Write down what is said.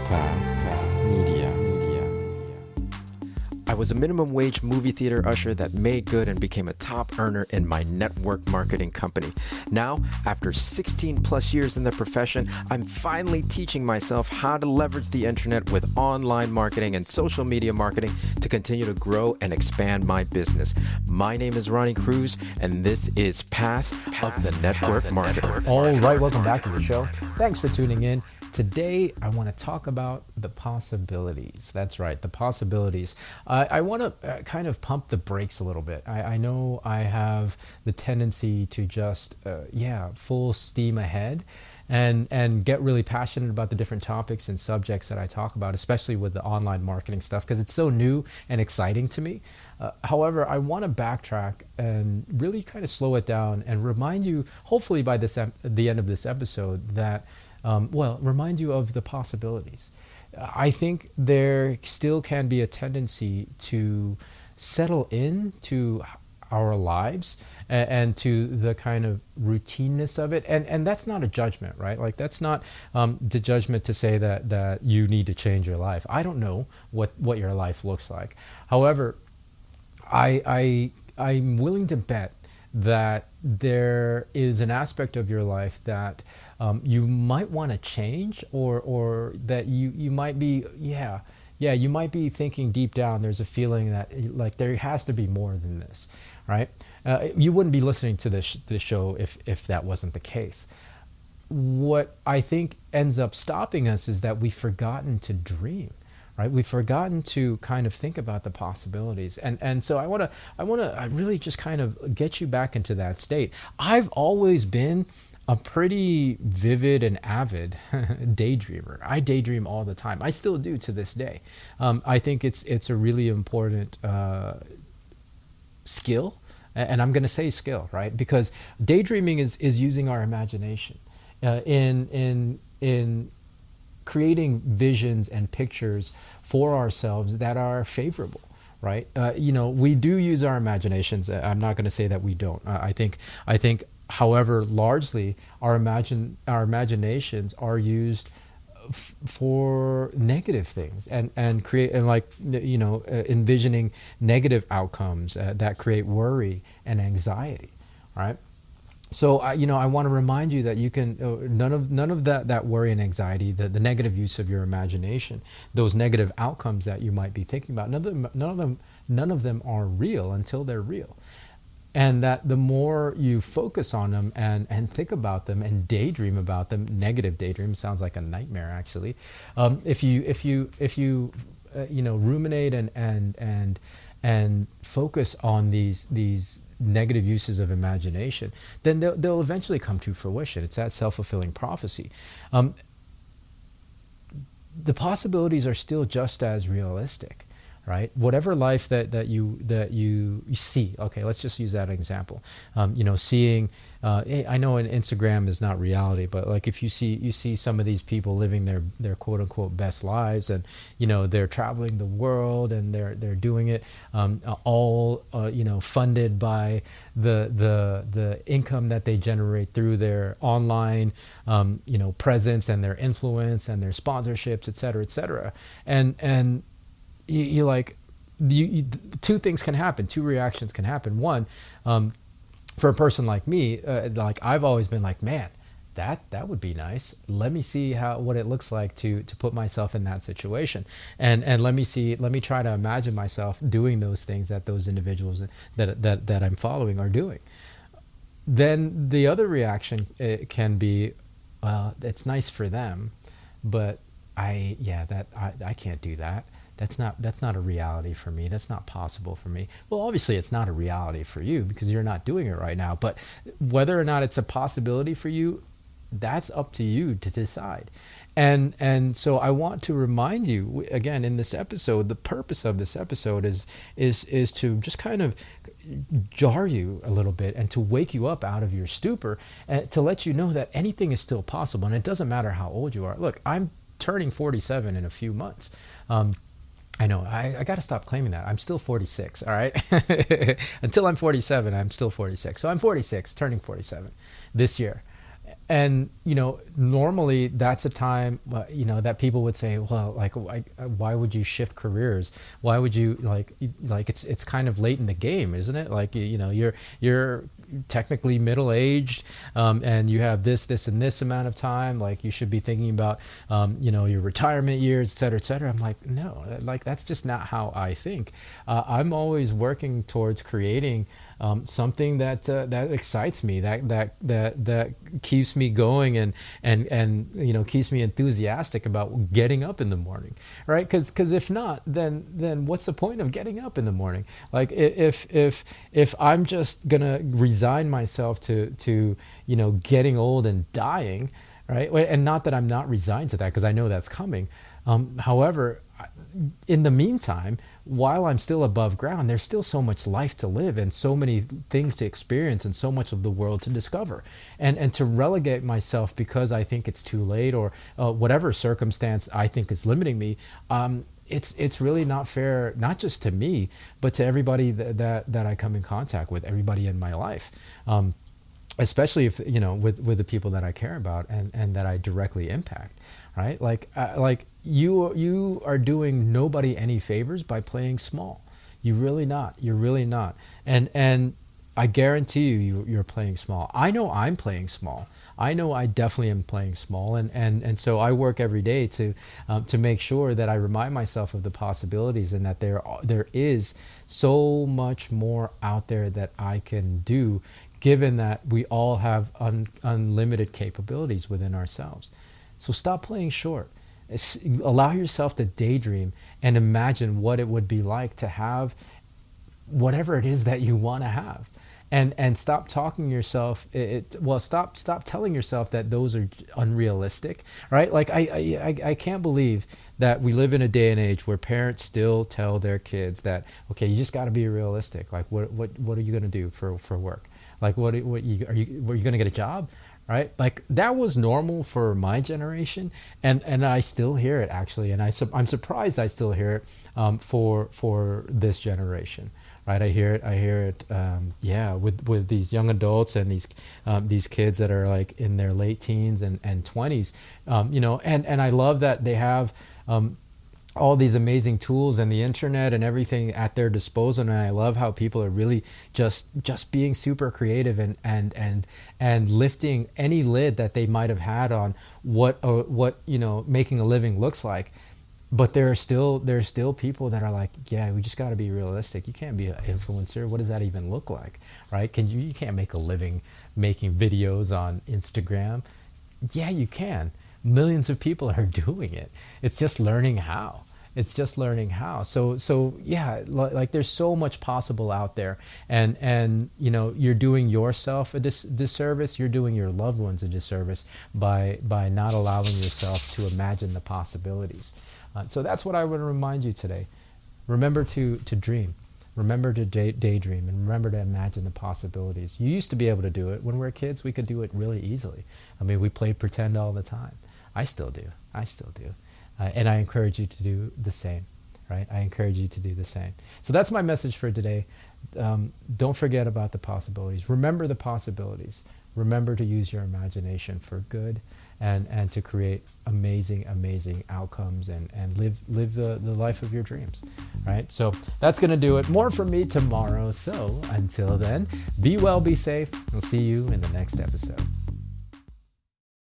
Path Media. I was a minimum wage movie theater usher that made good and became a top earner in my network marketing company. Now, after 16 plus years in the profession, I'm finally teaching myself how to leverage the internet with online marketing and social media marketing to continue to grow and expand my business. My name is Ronnie Cruz, and this is Path of the Network Marketer. All right, welcome back to the show. Thanks for tuning in. Today, I want to talk about the possibilities. That's right, the possibilities. I want to kind of pump the brakes a little bit. I know I have the tendency to just, full steam ahead and get really passionate about the different topics and subjects that I talk about, especially with the online marketing stuff, because it's so new and exciting to me. However, I want to backtrack and really kind of slow it down and remind you, hopefully by the end of this episode, that remind you of the possibilities. I think there still can be a tendency to settle into our lives and to the kind of routineness of it. And that's not a judgment, right? Like that's not the judgment to say that you need to change your life. I don't know what your life looks like. However, I'm willing to bet that there is an aspect of your life that you might want to change, or that you might be, you might be thinking deep down, there's a feeling that like there has to be more than this, right? You wouldn't be listening to this show if that wasn't the case. What I think ends up stopping us is that we've forgotten to dream. Right, we've forgotten to kind of think about the possibilities, and so I want to really just kind of get you back into that state. I've always been a pretty vivid and avid daydreamer. I daydream all the time. I still do to this day. I think it's a really important skill, and I'm going to say skill, right? Because daydreaming is using our imagination in creating visions and pictures for ourselves that are favorable, right? We do use our imaginations. I'm not going to say that we don't. I think, however, largely our imaginations are used for negative things and envisioning negative outcomes that create worry and anxiety, right? So I want to remind you that you can none of that worry and anxiety, the negative use of your imagination, those negative outcomes that you might be thinking about, none of them are real until they're real, and that the more you focus on them and think about them and daydream about them, negative daydream sounds like a nightmare actually. If you ruminate and focus on these negative uses of imagination, then they'll eventually come to fruition. It's that self-fulfilling prophecy. The possibilities are still just as realistic, right? Whatever life that you see. Okay, let's just use that example. Seeing. I know Instagram is not reality, but like if you see some of these people living their quote unquote best lives, and they're traveling the world and they're doing it all funded by the income that they generate through their online presence and their influence and their sponsorships, et cetera, and you like two things can happen, two reactions can happen. One, for a person like me, like I've always been like, man, that would be nice. Let me see what it looks like to put myself in that situation, and let me try to imagine myself doing those things that those individuals that I'm following are doing. Then the other reaction can be, it's nice for them, but I can't do that. That's not a reality for me. That's not possible for me. Well, obviously it's not a reality for you because you're not doing it right now. But whether or not it's a possibility for you, that's up to you to decide. And so I want to remind you again in this episode, the purpose of this episode is to just kind of jar you a little bit and to wake you up out of your stupor and to let you know that anything is still possible, and it doesn't matter how old you are. Look, I'm turning 47 in a few months. I know, I got to stop claiming that. I'm still 46, all right? Until I'm 47, I'm still 46. So I'm 46, turning 47 this year. And normally that's a time that people would say, well, like, why would you shift careers? Why would you like it's kind of late in the game, isn't it? Like, you're technically middle aged, and you have this and this amount of time. Like, you should be thinking about your retirement years, et cetera, et cetera. I'm like, no, like, that's just not how I think. I'm always working towards creating something that excites me, that keeps me going, and keeps me enthusiastic about getting up in the morning, right? Because if not, then what's the point of getting up in the morning? Like, if I'm just gonna resign myself to getting old and dying, right? And not that I'm not resigned to that, because I know that's coming. However, in the meantime, while I'm still above ground, there's still so much life to live and so many things to experience and so much of the world to discover. And to relegate myself because I think it's too late, or whatever circumstance I think is limiting me, it's really not fair, not just to me, but to everybody that I come in contact with, everybody in my life. Especially if with the people that I care about and that I directly impact, right? Like you are doing nobody any favors by playing small. You're really not. And I guarantee you're playing small. I know I'm playing small. I know I definitely am playing small, and so I work every day to make sure that I remind myself of the possibilities, and that there is so much more out there that I can do, given that we all have unlimited capabilities within ourselves. So stop playing short. Allow yourself to daydream and imagine what it would be like to have whatever it is that you want to have. And stop talking yourself. Stop telling yourself that those are unrealistic, right? Like I can't believe that we live in a day and age where parents still tell their kids that, okay, you just got to be realistic. Like, what are you going to do for work? Like, are you going to get a job? Right? Like, that was normal for my generation, and I still hear it, actually, and I'm surprised I still hear it for this generation, right? I hear it, with these young adults and these kids that are like in their late teens and 20s, and I love that they have all these amazing tools and the internet and everything at their disposal. And I love how people are really just being super creative and lifting any lid that they might have had on what making a living looks like. But there are still people that are like, yeah, we just got to be realistic. You can't be an influencer. What does that even look like, right? You can't make a living making videos on Instagram. Yeah, you can. Millions of people are doing it. It's just learning how. So yeah, like, there's so much possible out there, and you're doing yourself a disservice. You're doing your loved ones a disservice by not allowing yourself to imagine the possibilities. So that's what I would remind you today. Remember to dream. Remember to daydream, and remember to imagine the possibilities. You used to be able to do it. When we were kids, we could do it really easily. I mean, we played pretend all the time. I still do. And I encourage you to do the same, right? I encourage you to do the same. So that's my message for today. Don't forget about the possibilities. Remember the possibilities. Remember to use your imagination for good, and to create amazing outcomes, and live the life of your dreams, right? So that's going to do it. More from me tomorrow. So until then, be well, be safe. We'll see you in the next episode.